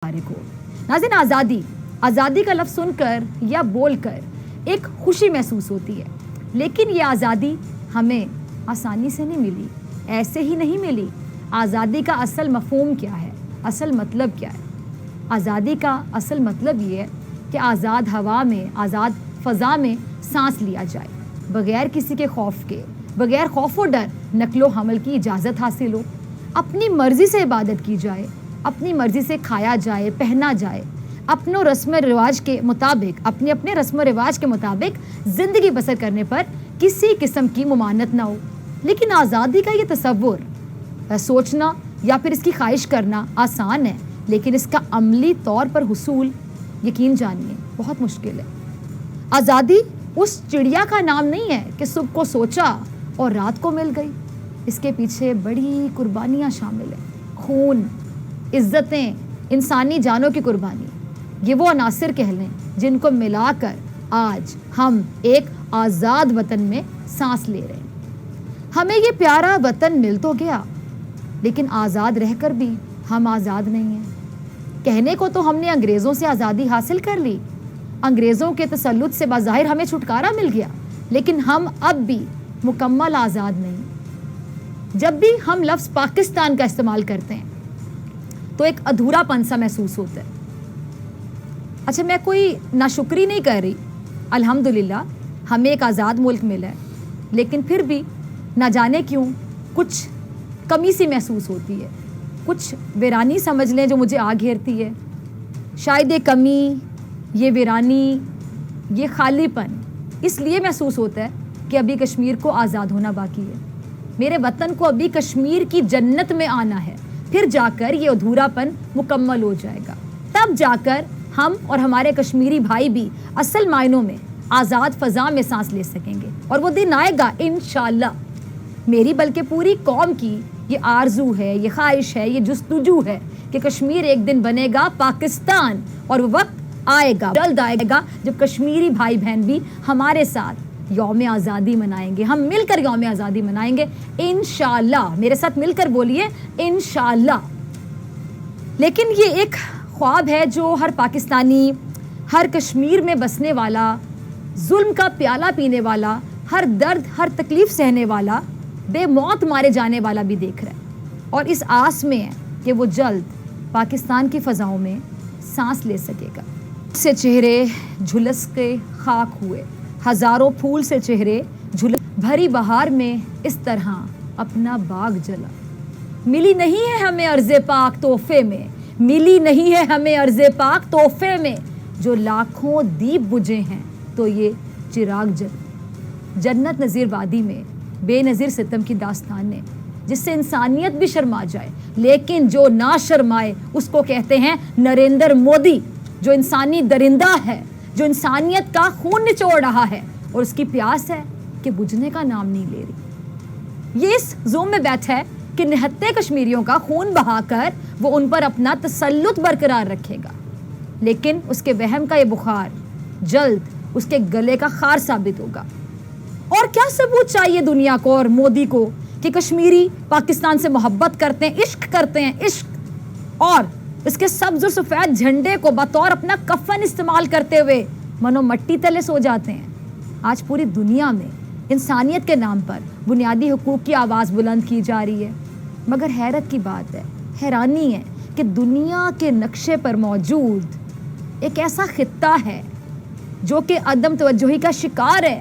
کو ناظرین، آزادی کا لفظ سن کر یا بول کر ایک خوشی محسوس ہوتی ہے، لیکن یہ آزادی ہمیں آسانی سے نہیں ملی، ایسے ہی نہیں ملی۔ آزادی کا اصل مفہوم کیا ہے، اصل مطلب کیا ہے؟ آزادی کا اصل مطلب یہ ہے کہ آزاد ہوا میں، آزاد فضا میں سانس لیا جائے، بغیر کسی کے خوف کے، بغیر خوف و ڈر نقل و حمل کی اجازت حاصل ہو، اپنی مرضی سے عبادت کی جائے، اپنی مرضی سے کھایا جائے، پہنا جائے، اپنے رسم و رواج کے مطابق، اپنے رسم و رواج کے مطابق زندگی بسر کرنے پر کسی قسم کی ممانعت نہ ہو۔ لیکن آزادی کا یہ تصور سوچنا یا پھر اس کی خواہش کرنا آسان ہے، لیکن اس کا عملی طور پر حصول یقین جانیے بہت مشکل ہے۔ آزادی اس چڑیا کا نام نہیں ہے کہ صبح کو سوچا اور رات کو مل گئی۔ اس کے پیچھے بڑی قربانیاں شامل ہیں، خون، عزتیں، انسانی جانوں کی قربانی۔ یہ وہ عناصر کہہ لیں جن کو ملا کر آج ہم ایک آزاد وطن میں سانس لے رہے ہیں۔ ہمیں یہ پیارا وطن مل تو گیا، لیکن آزاد رہ کر بھی ہم آزاد نہیں ہیں۔ کہنے کو تو ہم نے انگریزوں سے آزادی حاصل کر لی، انگریزوں کے تسلط سے بظاہر ہمیں چھٹکارا مل گیا، لیکن ہم اب بھی مکمل آزاد نہیں۔ جب بھی ہم لفظ پاکستان کا استعمال کرتے ہیں تو ایک ادھورا پن سا محسوس ہوتا ہے۔ اچھا، میں کوئی ناشکری نہیں کر رہی، الحمدللہ ہمیں ایک آزاد ملک ملا ہے، لیکن پھر بھی نہ جانے کیوں کچھ کمی سی محسوس ہوتی ہے، کچھ ویرانی سمجھ لیں جو مجھے آ گھیرتی ہے۔ شاید یہ کمی، یہ ویرانی، یہ خالی پن اس لیے محسوس ہوتا ہے کہ ابھی کشمیر کو آزاد ہونا باقی ہے، میرے وطن کو ابھی کشمیر کی جنت میں آنا ہے، پھر جا کر یہ ادھورا پن مکمل ہو جائے گا، تب جا کر ہم اور ہمارے کشمیری بھائی بھی اصل معنوں میں آزاد فضا میں سانس لے سکیں گے، اور وہ دن آئے گا انشاءاللہ۔ میری بلکہ پوری قوم کی یہ آرزو ہے، یہ خواہش ہے، یہ جستجو ہے کہ کشمیر ایک دن بنے گا پاکستان، اور وہ وقت آئے گا، جلد آئے گا جب کشمیری بھائی بہن بھی ہمارے ساتھ یوم آزادی منائیں گے، ہم مل کر یوم آزادی منائیں گے انشاءاللہ۔ میرے ساتھ مل کر بولیے انشاءاللہ۔ لیکن یہ ایک خواب ہے جو ہر پاکستانی، ہر کشمیر میں بسنے والا، ظلم کا پیالہ پینے والا، ہر درد، ہر تکلیف سہنے والا، بے موت مارے جانے والا بھی دیکھ رہا ہے، اور اس آس میں ہے کہ وہ جلد پاکستان کی فضاؤں میں سانس لے سکے گا۔ سے چہرے جھلس کے خاک ہوئے، ہزاروں پھول سے چہرے جھلس، بھری بہار میں اس طرح اپنا باغ جلا۔ ملی نہیں ہے ہمیں ارض پاک تحفے میں، ملی نہیں ہے ہمیں ارض پاک تحفے میں، جو لاکھوں دیپ بجھے ہیں تو یہ چراغ جل۔ جنت نظیر وادی میں بے نظیر ستم کی داستان ہے جس سے انسانیت بھی شرما جائے، لیکن جو نہ شرمائے اس کو کہتے ہیں نریندر مودی، جو انسانی درندہ ہے، جو انسانیت کا خون نچوڑ رہا ہے، اور اس کی پیاس ہے کہ بجھنے کا نام نہیں لے رہی۔ یہ اس زوم میں بیٹھا ہے کہ نہتے کشمیریوں کا خون بہا کر وہ ان پر اپنا تسلط برقرار رکھے گا، لیکن اس کے وہم کا یہ بخار جلد اس کے گلے کا خار ثابت ہوگا۔ اور کیا ثبوت چاہیے دنیا کو اور مودی کو کہ کشمیری پاکستان سے محبت کرتے ہیں، عشق کرتے ہیں، عشق، اور اس کے سبز و سفید جھنڈے کو بطور اپنا کفن استعمال کرتے ہوئے منو مٹی تلے سو جاتے ہیں۔ آج پوری دنیا میں انسانیت کے نام پر بنیادی حقوق کی آواز بلند کی جا رہی ہے، مگر حیرت کی بات ہے، حیرانی ہے کہ دنیا کے نقشے پر موجود ایک ایسا خطہ ہے جو کہ عدم توجہی کا شکار ہے۔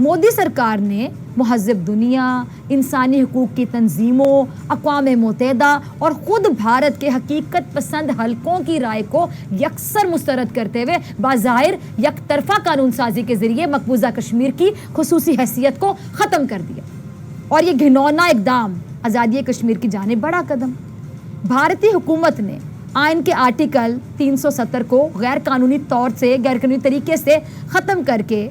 مودی سرکار نے مہذب دنیا، انسانی حقوق کی تنظیموں، اقوام متحدہ اور خود بھارت کے حقیقت پسند حلقوں کی رائے کو یکسر مسترد کرتے ہوئے بظاہر یک طرفہ قانون سازی کے ذریعے مقبوضہ کشمیر کی خصوصی حیثیت کو ختم کر دیا، اور یہ گھنونا اقدام آزادی کشمیر کی جانب بڑا قدم۔ بھارتی حکومت نے آئین کے آرٹیکل 370 کو غیر قانونی طور سے، غیر قانونی طریقے سے ختم کر کے،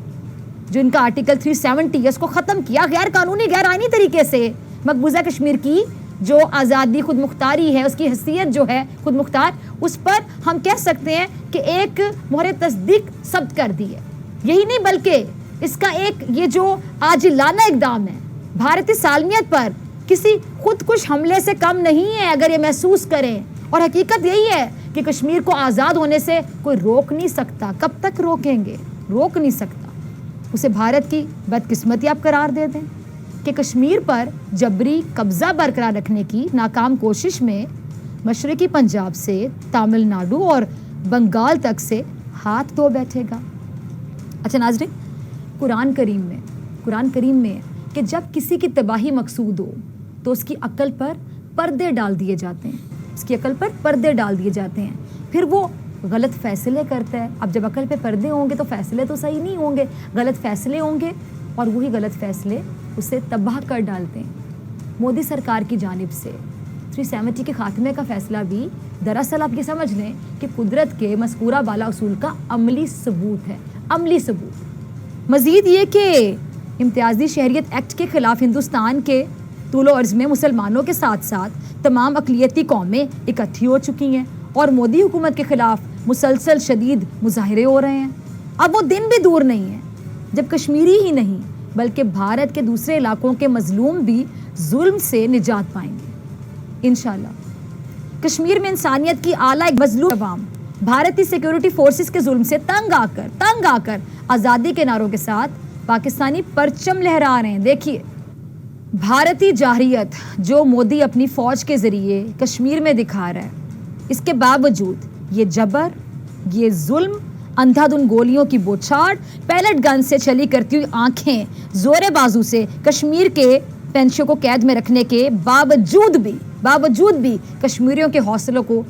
جو ان کا آرٹیکل 370 ہے، اس کو ختم کیا غیر قانونی، غیر آئینی طریقے سے۔ مقبوضہ کشمیر کی جو آزادی، خود مختاری ہے، اس کی حیثیت جو ہے خود مختار، اس پر ہم کہہ سکتے ہیں کہ ایک مہر تصدیق ثبت کر دی ہے۔ یہی نہیں بلکہ اس کا ایک یہ جو عاجلانہ اقدام ہے بھارتی سالمیت پر کسی خود کش حملے سے کم نہیں ہے، اگر یہ محسوس کریں۔ اور حقیقت یہی ہے کہ کشمیر کو آزاد ہونے سے کوئی روک نہیں سکتا. کب تک روکیں گے؟ روک نہیں سکتا. اسے بھارت کی بدقسمتی آپ قرار دے دیں کہ کشمیر پر جبری قبضہ برقرار رکھنے کی ناکام کوشش میں مشرقی پنجاب سے تامل ناڈو اور بنگال تک سے ہاتھ دھو بیٹھے گا. اچھا ناظرین، قرآن کریم میں کہ جب کسی کی تباہی مقصود ہو تو اس کی عقل پر پردے ڈال دیے جاتے ہیں، پھر وہ غلط فیصلے کرتا ہے. اب جب عقل پہ پردے ہوں گے تو فیصلے تو صحیح نہیں ہوں گے، غلط فیصلے ہوں گے، اور وہی غلط فیصلے اسے تباہ کر ڈالتے ہیں. مودی سرکار کی جانب سے 370 کے خاتمے کا فیصلہ بھی دراصل آپ یہ سمجھ لیں کہ قدرت کے مذکورہ بالا اصول کا عملی ثبوت ہے. مزید یہ کہ امتیازی شہریت ایکٹ کے خلاف ہندوستان کے طول و عرض میں مسلمانوں کے ساتھ ساتھ تمام اقلیتی قومیں اکٹھی ہو چکی ہیں اور مودی حکومت کے خلاف مسلسل شدید مظاہرے ہو رہے ہیں. اب وہ دن بھی دور نہیں ہے جب کشمیری ہی نہیں بلکہ بھارت کے دوسرے علاقوں کے مظلوم بھی ظلم سے نجات پائیں گے انشاءاللہ. کشمیر میں انسانیت کی اعلیٰ مظلوم عوام بھارتی سیکیورٹی فورسز کے ظلم سے تنگ آ کر آزادی کے نعروں کے ساتھ پاکستانی پرچم لہرا رہے ہیں. دیکھیے بھارتی جارحیت جو مودی اپنی فوج کے ذریعے کشمیر میں دکھا رہا ہے، اس کے باوجود یہ جبر، یہ ظلم، اندھا دھند گولیوں کی بوچھاڑ، پیلٹ گن سے چھلی کرتی ہوئی آنکھیں، زور بازو سے کشمیر کے پینشوں کو قید میں رکھنے کے باوجود بھی کشمیریوں کے حوصلوں کو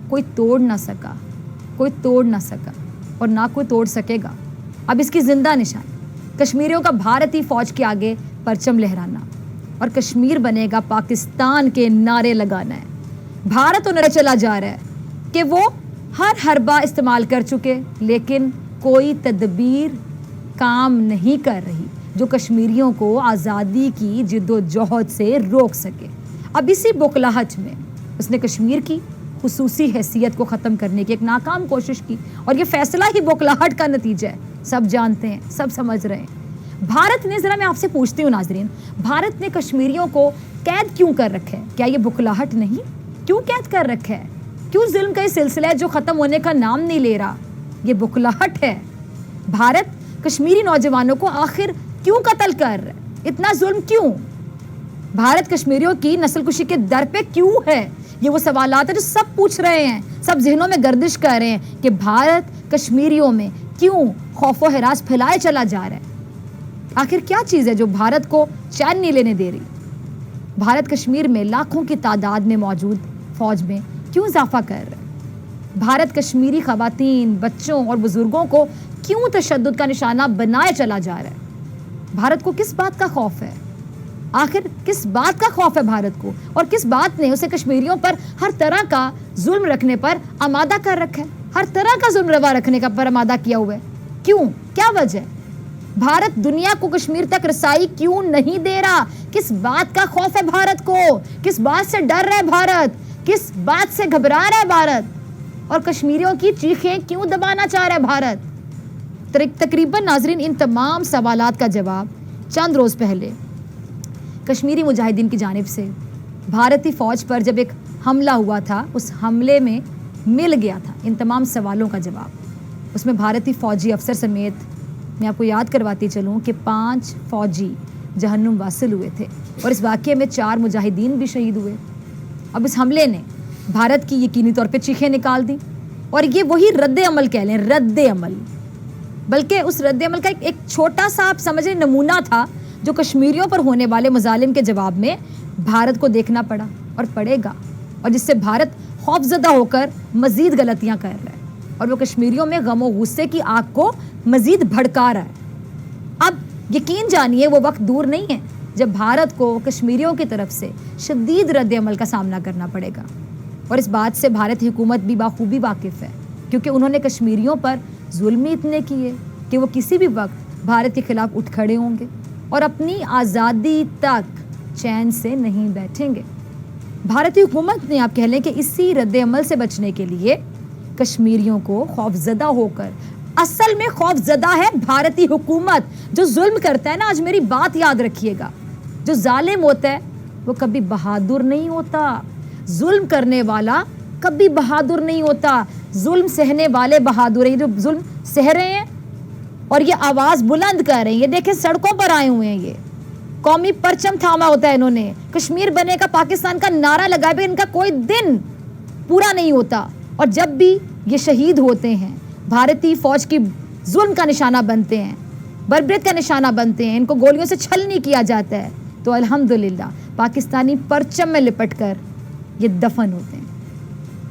کوئی توڑ نہ سکا اور نہ کوئی توڑ سکے گا. اب اس کی زندہ نشانی کشمیریوں کا بھارتی فوج کے آگے پرچم لہرانا اور کشمیر بنے گا پاکستان کے نعرے لگانا ہے. بھارت انہیں چلا جا رہا ہے کہ وہ ہر حربہ استعمال کر چکے لیکن کوئی تدبیر کام نہیں کر رہی جو کشمیریوں کو آزادی کی جد و جہد سے روک سکے. اب اسی بوکھلاہٹ میں اس نے کشمیر کی خصوصی حیثیت کو ختم کرنے کی ایک ناکام کوشش کی اور یہ فیصلہ ہی بوکھلاہٹ کا نتیجہ ہے. سب جانتے ہیں، سب سمجھ رہے ہیں. بھارت نے، ذرا میں آپ سے پوچھتی ہوں ناظرین، بھارت نے کشمیریوں کو قید کیوں کر رکھا ہے؟ کیا یہ بوکھلاہٹ نہیں؟ کیوں قید کر رکھا ہے؟ کیوں ظلم کا یہ سلسلہ ہے جو ختم ہونے کا نام نہیں لے رہا؟ یہ بوکھلاہٹ ہے. بھارت کشمیری نوجوانوں کو آخر کیوں قتل کر رہا ہے؟ اتنا ظلم کیوں؟ بھارت کشمیریوں کی نسل کشی کے در پہ کیوں ہے؟ یہ وہ سوالات ہیں جو سب پوچھ رہے ہیں، سب ذہنوں میں گردش کر رہے ہیں کہ بھارت کشمیریوں میں کیوں خوف و ہراس پھیلائے چلا جا رہا ہے. آخر کیا چیز ہے جو بھارت کو چین نہیں لینے دے رہی؟ بھارت کشمیر میں لاکھوں کی تعداد میں موجود فوج میں کیوں اضافہ کر رہا ہے؟ بھارت کشمیری خواتین، بچوں اور بزرگوں کو کیوں تشدد کا نشانہ بنائے چلا جا رہا ہے؟ بھارت کو کس بات کا خوف ہے؟ آخر کس بات کا خوف ہے بھارت کو، اور کس بات نے اسے کشمیریوں پر ہر طرح کا ظلم رکھنے پر آمادہ کر رکھا ہے، ہر طرح کا ظلم روا رکھنے کا پر آمادہ کیا ہوا ہے؟ کیوں؟ کیا وجہ ہے؟ بھارت دنیا کو کشمیر تک رسائی کیوں نہیں دے رہا؟ کس بات کا خوف ہے بھارت کو؟ کس بات سے ڈر رہا ہے بھارت؟ کس بات سے گھبرا رہا ہے بھارت؟ اور کشمیریوں کی چیخیں کیوں دبانا چاہ رہا ہے بھارت؟ تقریباً ناظرین ان تمام سوالات کا جواب چند روز پہلے کشمیری مجاہدین کی جانب سے بھارتی فوج پر جب ایک حملہ ہوا تھا، اس حملے میں مل گیا تھا. ان تمام سوالوں کا جواب اس میں بھارتی فوجی افسر سمیت میں آپ کو یاد کرواتی چلوں کہ 5 فوجی جہنم واصل ہوئے تھے اور اس واقعے میں 4 مجاہدین بھی شہید ہوئے. اب اس حملے نے بھارت کی یقینی طور پہ چیخیں نکال دیں اور یہ وہی رد عمل کہہ لیں، رد عمل، بلکہ اس رد عمل کا ایک چھوٹا سا آپ سمجھیں نمونہ تھا جو کشمیریوں پر ہونے والے مظالم کے جواب میں بھارت کو دیکھنا پڑا اور پڑے گا، اور جس سے بھارت خوف زدہ ہو کر مزید غلطیاں کر رہا ہے اور وہ کشمیریوں میں غم و غصے کی آگ کو مزید بھڑکا رہا ہے. اب یقین جانیے وہ وقت دور نہیں ہے جب بھارت کو کشمیریوں کی طرف سے شدید رد عمل کا سامنا کرنا پڑے گا، اور اس بات سے بھارتی حکومت بھی بخوبی واقف ہے کیونکہ انہوں نے کشمیریوں پر ظلم ہی اتنے کیے کہ وہ کسی بھی وقت بھارت کے خلاف اٹھ کھڑے ہوں گے اور اپنی آزادی تک چین سے نہیں بیٹھیں گے. بھارتی حکومت نے آپ کہہ لیں کہ اسی رد عمل سے بچنے کے لیے کشمیریوں کو خوف زدہ ہو کر، اصل میں خوف زدہ ہے بھارتی حکومت جو ظلم کرتا ہے نا. آج میری بات یاد رکھیے گا، جو ظالم ہوتا ہے وہ کبھی بہادر نہیں ہوتا. ظلم کرنے والا کبھی بہادر نہیں ہوتا. ظلم سہنے والے بہادر ہیں. جو ظلم سہ رہے ہیں اور یہ آواز بلند کر رہے ہیں, یہ دیکھیں سڑکوں پر آئے ہوئے ہیں, یہ قومی پرچم تھاما ہوتا ہے انہوں نے, کشمیر بنے کا پاکستان کا نعرہ لگا بھی, ان کا کوئی دن پورا نہیں ہوتا. اور جب بھی یہ شہید ہوتے ہیں, بھارتی فوج کی ظلم کا نشانہ بنتے ہیں, بربریت کا نشانہ بنتے ہیں, ان کو گولیوں سے چھلنی کیا جاتا ہے, تو الحمدللہ پاکستانی پرچم میں لپٹ کر یہ دفن ہوتے ہیں.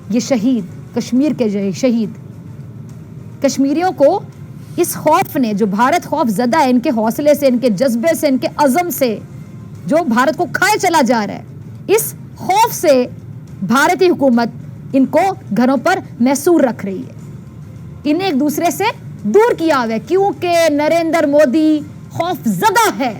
یہ شہید, کشمیر کے شہید کشمیریوں کو اس خوف نے, جو بھارت خوف زدہ ہے ان کے حوصلے سے, ان کے جذبے سے, ان کے عزم سے, جو بھارت کو کھائے چلا جا رہا ہے, اس خوف سے بھارتی حکومت ان کو گھروں پر محصور رکھ رہی ہے. انہیں ایک دوسرے سے دور کیا ہوا ہے, کیونکہ نریندر مودی خوف زدہ ہے.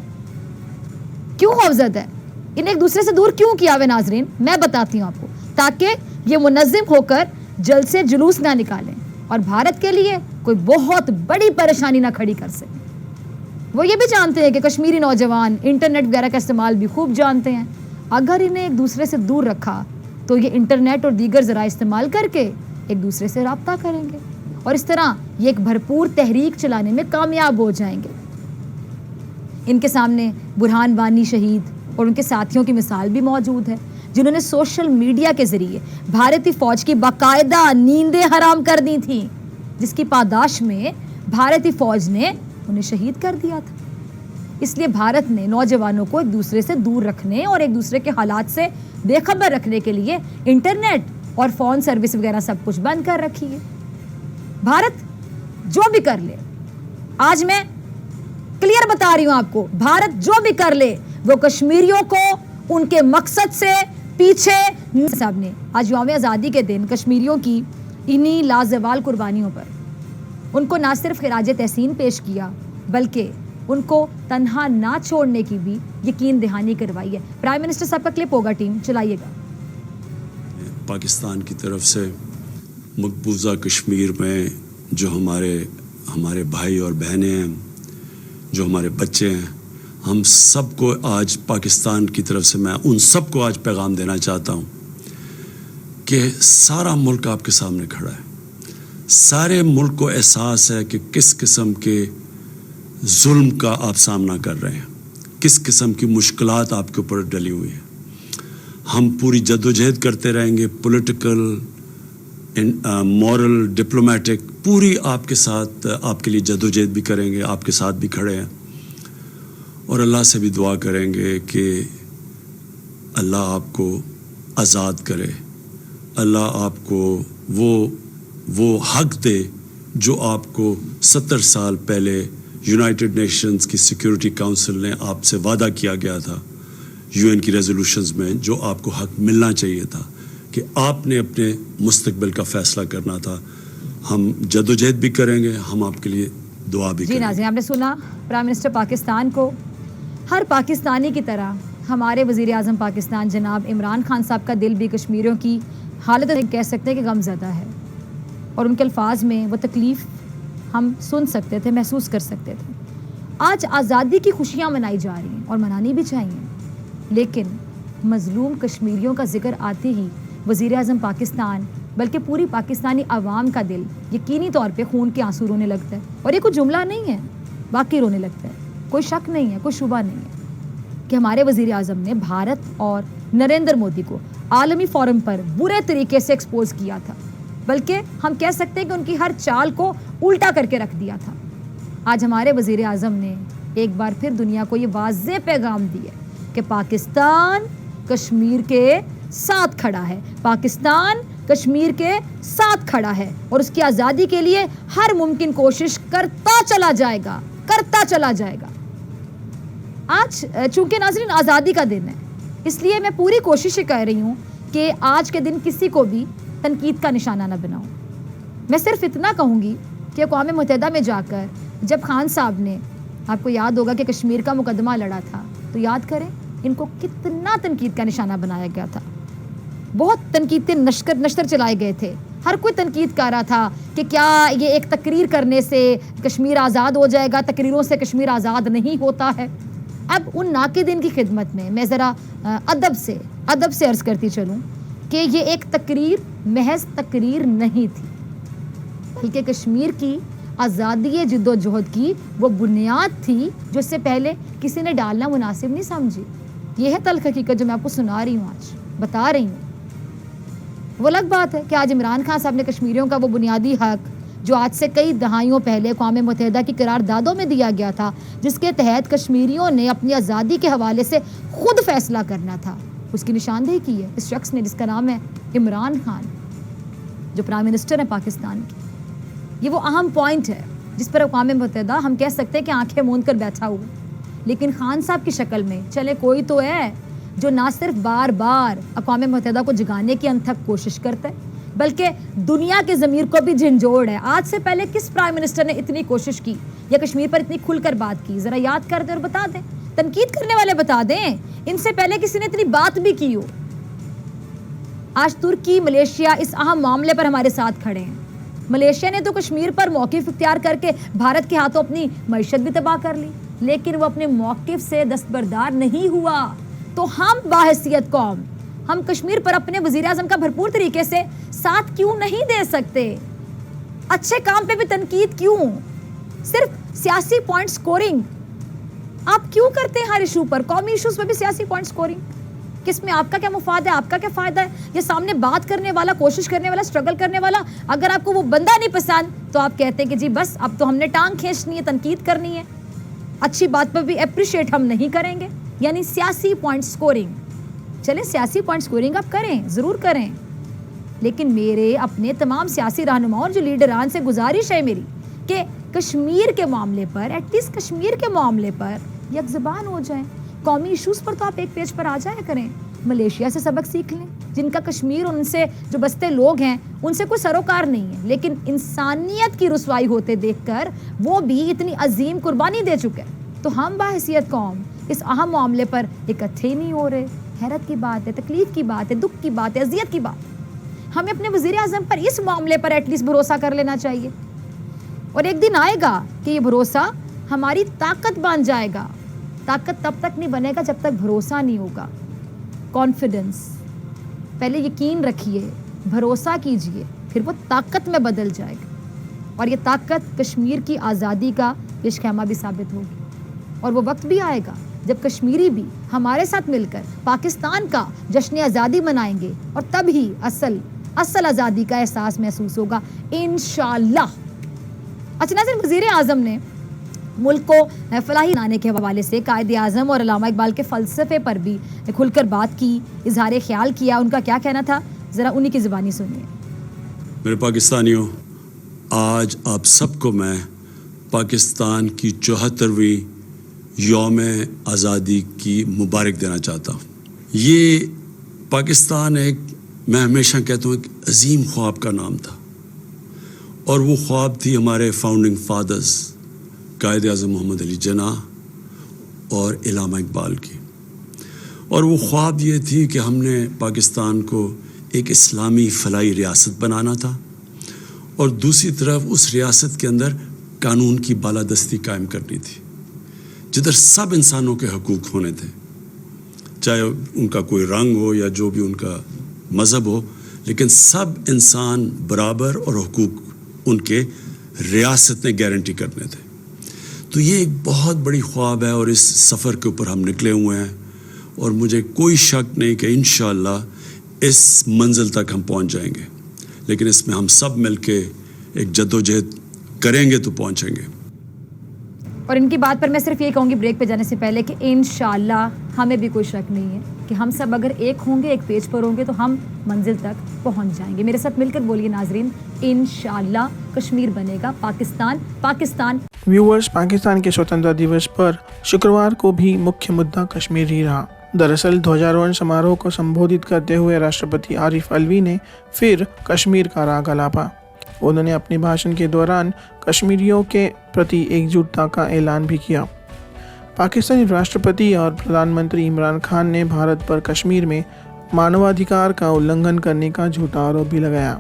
کیوں خوف زدہ ہے؟ انہیں ایک دوسرے سے دور کیوں کیا ہوا ہے ناظرین, میں بتاتی ہوں آپ کو, تاکہ یہ منظم ہو کر جلد سے جلوس نہ نکالیں اور بھارت کے لیے کوئی بہت بڑی پریشانی نہ کھڑی کر سکیں. وہ یہ بھی جانتے ہیں کہ کشمیری نوجوان انٹرنیٹ وغیرہ کا استعمال بھی خوب جانتے ہیں. اگر انہیں ایک دوسرے سے دور رکھا تو یہ انٹرنیٹ اور دیگر ذرائع استعمال کر کے ایک دوسرے سے رابطہ کریں گے, اور اس طرح یہ ایک بھرپور تحریک چلانے میں کامیاب ہو جائیں گے. ان کے سامنے برہان وانی شہید اور ان کے ساتھیوں کی مثال بھی موجود ہے, جنہوں نے سوشل میڈیا کے ذریعے بھارتی فوج کی باقاعدہ نیندیں حرام کر دی تھیں, جس کی پاداش میں بھارتی فوج نے انہیں شہید کر دیا تھا. اس لیے بھارت نے نوجوانوں کو ایک دوسرے سے دور رکھنے اور ایک دوسرے کے حالات سے بے خبر رکھنے کے لیے انٹرنیٹ اور فون سروس وغیرہ سب کچھ بند کر رکھی ہے. بھارت جو بھی کر لے, آج میں کلیئر بتا رہی ہوں آپ کو, بھارت جو بھی کر لے وہ کشمیریوں کو ان کے مقصد سے پیچھے. صاحب نے آج یوم آزادی کے دن کشمیریوں کی انہی لازوال قربانیوں پر ان کو نہ صرف خراج تحسین پیش کیا, بلکہ ان کو تنہا نہ چھوڑنے کی بھی یقین دہانی کروائی ہے. پرائم منسٹر صاحب کا کلپ ہوگا, ٹیم چلائیے گا. پاکستان کی طرف سے مقبوضہ کشمیر میں جو ہمارے بھائی اور بہنیں ہیں, جو ہمارے بچے ہیں, ہم سب کو آج پاکستان کی طرف سے میں ان سب کو آج پیغام دینا چاہتا ہوں کہ سارا ملک آپ کے سامنے کھڑا ہے. سارے ملک کو احساس ہے کہ کس قسم کے ظلم کا آپ سامنا کر رہے ہیں, کس قسم کی مشکلات آپ کے اوپر ڈلی ہوئی ہیں. ہم پوری جدوجہد کرتے رہیں گے, پولیٹیکل, مورل, ڈپلومیٹک, پوری آپ کے ساتھ آپ کے لیے جدوجہد بھی کریں گے, آپ کے ساتھ بھی کھڑے ہیں, اور اللہ سے بھی دعا کریں گے کہ اللہ آپ کو آزاد کرے, اللہ آپ کو وہ حق دے جو آپ کو 70 سال پہلے یونائٹڈ نیشنز کی سیکیورٹی کونسل نے آپ سے وعدہ کیا گیا تھا, UN کی ریزولوشنز میں, جو آپ کو حق ملنا چاہیے تھا کہ آپ نے اپنے مستقبل کا فیصلہ کرنا تھا. ہم جدوجہد بھی کریں گے, ہم آپ کے لیے دعا بھی کریں گے. جی ناظرین, آپ نے سنا پرائم منسٹر پاکستان کو. ہر پاکستانی کی طرح ہمارے وزیر اعظم پاکستان جناب عمران خان صاحب کا دل بھی کشمیریوں کی حالت کہہ سکتے ہیں کہ غم زدہ ہے, اور ان کے الفاظ میں وہ تکلیف ہم سن سکتے تھے, محسوس کر سکتے تھے. آج آزادی کی خوشیاں منائی جا رہی ہیں اور منانی بھی چاہیے, لیکن مظلوم کشمیریوں کا ذکر آتے ہی وزیر اعظم پاکستان بلکہ پوری پاکستانی عوام کا دل یقینی طور پہ خون کے آنسو رونے لگتا ہے. اور یہ کوئی جملہ نہیں ہے, باقی رونے لگتا ہے. کوئی شک نہیں ہے, کوئی شبہ نہیں ہے کہ ہمارے وزیر اعظم نے بھارت اور نریندر مودی کو عالمی فورم پر برے طریقے سے ایکسپوز کیا تھا, بلکہ ہم کہہ سکتے ہیں کہ ان کی ہر چال کو الٹا کر کے رکھ دیا تھا. آج ہمارے وزیر اعظم نے ایک بار پھر دنیا کو یہ واضح پیغام دیا کہ پاکستان کشمیر کے ساتھ کھڑا ہے, پاکستان کشمیر کے ساتھ کھڑا ہے, اور اس کی آزادی کے لیے ہر ممکن کوشش کرتا چلا جائے گا. آج چونکہ ناظرین آزادی کا دن ہے, اس لیے میں پوری کوشش کر رہی ہوں کہ آج کے دن کسی کو بھی تنقید کا نشانہ نہ بناؤں. میں صرف اتنا کہوں گی کہ اقوام متحدہ میں جا کر جب خان صاحب نے, آپ کو یاد ہوگا کہ کشمیر کا مقدمہ لڑا تھا, تو یاد کریں ان کو کتنا تنقید کا نشانہ بنایا گیا تھا. بہت تنقید کے نشتر چلائے گئے تھے. ہر کوئی تنقید کر رہا تھا کہ کیا یہ ایک تقریر کرنے سے کشمیر آزاد ہو جائے گا, تقریروں سے کشمیر آزاد نہیں ہوتا ہے. اب ان ناقدین کی خدمت میں ذرا ادب سے عرض کرتی چلوں کہ کہ یہ ایک تقریر محض تقریر نہیں تھی، بلکہ کشمیر کی آزادی جد و جہد کی وہ بنیاد تھی جو اس سے پہلے کسی نے ڈالنا مناسب نہیں سمجھی۔ یہ ہے تلخ حقیقت جو میں آپ کو سنا رہی ہوں، آج بتا رہی ہوں۔ وہ الگ بات ہے کہ آج عمران خان صاحب نے کشمیریوں کا وہ بنیادی حق جو آج سے کئی دہائیوں پہلے اقوام متحدہ کی قراردادوں میں دیا گیا تھا، جس کے تحت کشمیریوں نے اپنی آزادی کے حوالے سے خود فیصلہ کرنا تھا، اس کی نشاندہی کی ہے اس شخص نے جس کا نام ہے عمران خان، جو پرائم منسٹر ہے پاکستان کی۔ یہ وہ اہم پوائنٹ ہے جس پر اقوام متحدہ ہم کہہ سکتے ہیں کہ آنکھیں موند کر بیٹھا ہوا، لیکن خان صاحب کی شکل میں چلے کوئی تو ہے جو نہ صرف بار بار اقوام متحدہ کو جگانے کی انتھک کوشش کرتا ہے، بلکہ دنیا کے ضمیر کو بھی جھنجھوڑ ہے۔ آج سے پہلے کس پرائم منسٹر نے اتنی کوشش کی یا کشمیر پر اتنی کھل کر بات کی؟ ذرا یاد کر دیں اور بتا دیں، تنقید کرنے والے بتا دیں ان سے پہلے کسی نے اتنی بات بھی کی ہو۔ آج ترکی، ملیشیا اس اہم معاملے پر ہمارے ساتھ کھڑے ہیں۔ ملیشیا نے تو کشمیر پر موقف اختیار کر کے بھارت کے ہاتھوں اپنی معیشت بھی تباہ کر لی، لیکن وہ اپنے موقف سے دستبردار نہیں ہوا۔ تو ہم باحثیت قوم، ہم کشمیر پر اپنے وزیر اعظم کا بھرپور طریقے سے ساتھ کیوں نہیں دے سکتے؟ اچھے کام پہ بھی تنقید کیوں؟ صرف سیاسی پوائنٹ سکورنگ آپ کیوں کرتے ہیں ہر ایشو پر؟ قومی ایشوز پہ بھی سیاسی پوائنٹ سکورنگ، کس میں آپ کا کیا مفاد ہے، آپ کا کیا فائدہ ہے؟ یہ سامنے بات کرنے والا، کوشش کرنے والا، اسٹرگل کرنے والا، اگر آپ کو وہ بندہ نہیں پسند تو آپ کہتے ہیں کہ جی بس اب تو ہم نے ٹانگ کھینچنی ہے، تنقید کرنی ہے، اچھی بات پر بھی اپریشیٹ ہم نہیں کریں گے، یعنی سیاسی پوائنٹ سکورنگ۔ چلیں سیاسی پوائنٹ سکورنگ آپ کریں، ضرور کریں، لیکن میرے اپنے تمام سیاسی رہنماؤں جو لیڈران سے گزارش ہے میری کہ کشمیر کے معاملے پر، ایٹ لیسٹ کشمیر کے معاملے پر یک زبان ہو جائیں۔ قومی ایشوز پر تو آپ ایک پیج پر آ جایا کریں، ملیشیا سے سبق سیکھ لیں، جن کا کشمیر ان سے جو بستے لوگ ہیں ان سے کوئی سروکار نہیں ہے، لیکن انسانیت کی رسوائی ہوتے دیکھ کر وہ بھی اتنی عظیم قربانی دے چکے، تو ہم باحثیت قوم اس اہم معاملے پر اکٹھے نہیں ہو رہے۔ حیرت کی بات ہے، تکلیف کی بات ہے، دکھ کی بات ہے، اذیت کی بات۔ ہمیں اپنے وزیر اعظم پر اس معاملے پر ایٹ لیسٹ بھروسہ کر لینا چاہیے، اور ایک دن آئے گا کہ یہ بھروسہ ہماری طاقت بن جائے گا۔ طاقت تب تک نہیں بنے گا جب تک بھروسہ نہیں ہوگا۔ کانفیڈنس، پہلے یقین رکھیے، بھروسہ کیجئے، پھر وہ طاقت میں بدل جائے گا، اور یہ طاقت کشمیر کی آزادی کا پیش خیمہ بھی ثابت ہوگی۔ اور وہ وقت بھی آئے گا جب کشمیری بھی ہمارے ساتھ مل کر پاکستان کا جشن آزادی منائیں گے، اور تب ہی اصل آزادی کا احساس محسوس ہوگا انشاءاللہ۔ اچھا ناظرین، وزیر اعظم نے ملک کو فلاحی بنانے کے حوالے سے قائد اعظم اور علامہ اقبال کے فلسفے پر بھی کھل کر بات کی، اظہار خیال کیا۔ ان کا کیا کہنا تھا، ذرا انہی کی زبانی سنیے۔ میرے پاکستانیوں، آج آپ سب کو میں پاکستان کی 74ویں یوم آزادی کی مبارک دینا چاہتا ہوں۔ یہ پاکستان ایک، میں ہمیشہ کہتا ہوں، ایک عظیم خواب کا نام تھا، اور وہ خواب تھی ہمارے فاؤنڈنگ فادرز قائد اعظم محمد علی جناح اور علامہ اقبال کی۔ اور وہ خواب یہ تھی کہ ہم نے پاکستان کو ایک اسلامی فلاحی ریاست بنانا تھا، اور دوسری طرف اس ریاست کے اندر قانون کی بالادستی قائم کرنی تھی، جدھر سب انسانوں کے حقوق ہونے تھے، چاہے ان کا کوئی رنگ ہو یا جو بھی ان کا مذہب ہو، لیکن سب انسان برابر اور حقوق ان کے ریاست نے گارنٹی کرنے تھے۔ تو یہ ایک بہت بڑی خواب ہے، اور اس سفر کے اوپر ہم نکلے ہوئے ہیں، اور مجھے کوئی شک نہیں کہ انشاءاللہ اس منزل تک ہم پہنچ جائیں گے، لیکن اس میں ہم سب مل کے ایک جدوجہد کریں گے تو پہنچیں گے۔ اور ان کی بات پر میں صرف یہ کہوں گی بریک پہ جانے سے پہلے کہ انشاءاللہ ہمیں بھی کوئی شک نہیں ہے کہ ہم سب اگر ایک ہوں گے، ایک پیج پر ہوں گے، تو ہم منزل تک پہنچ جائیں گے۔ میرے ساتھ مل کر بولیے ناظرین، انشاءاللہ کشمیر بنے گا پاکستان۔ ویورز، پاکستان کے سوتنترتا دیوس پر شکروار کو بھی مکھیہ مدعا کشمیر ہی رہا۔ دراصل دھوجاروہن سماروہ کو سمبودھت کرتے ہوئے راشٹرپتی عارف الوی نے پھر کشمیر کا راگ الاپا۔ انہوں نے اپنے بھاشن کے دوران کشمیریوں کے پرتی ایک جٹتا کا اعلان بھی کیا۔ پاکستانی راشٹرپتی اور پردھان منتری عمران خان نے بھارت پر کشمیر میں مانوادھیکار کا النگھن کرنے کا جھوٹا آروپ بھی لگایا۔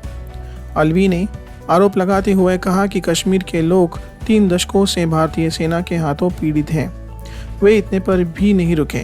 الوی نے آروپ لگاتے ہوئے کہا کہ کشمیر کے لوگ 3 دشکوں سے بھارتی سینا کے ہاتھوں پیڑت ہیں۔ وہ اتنے پر بھی نہیں رکے۔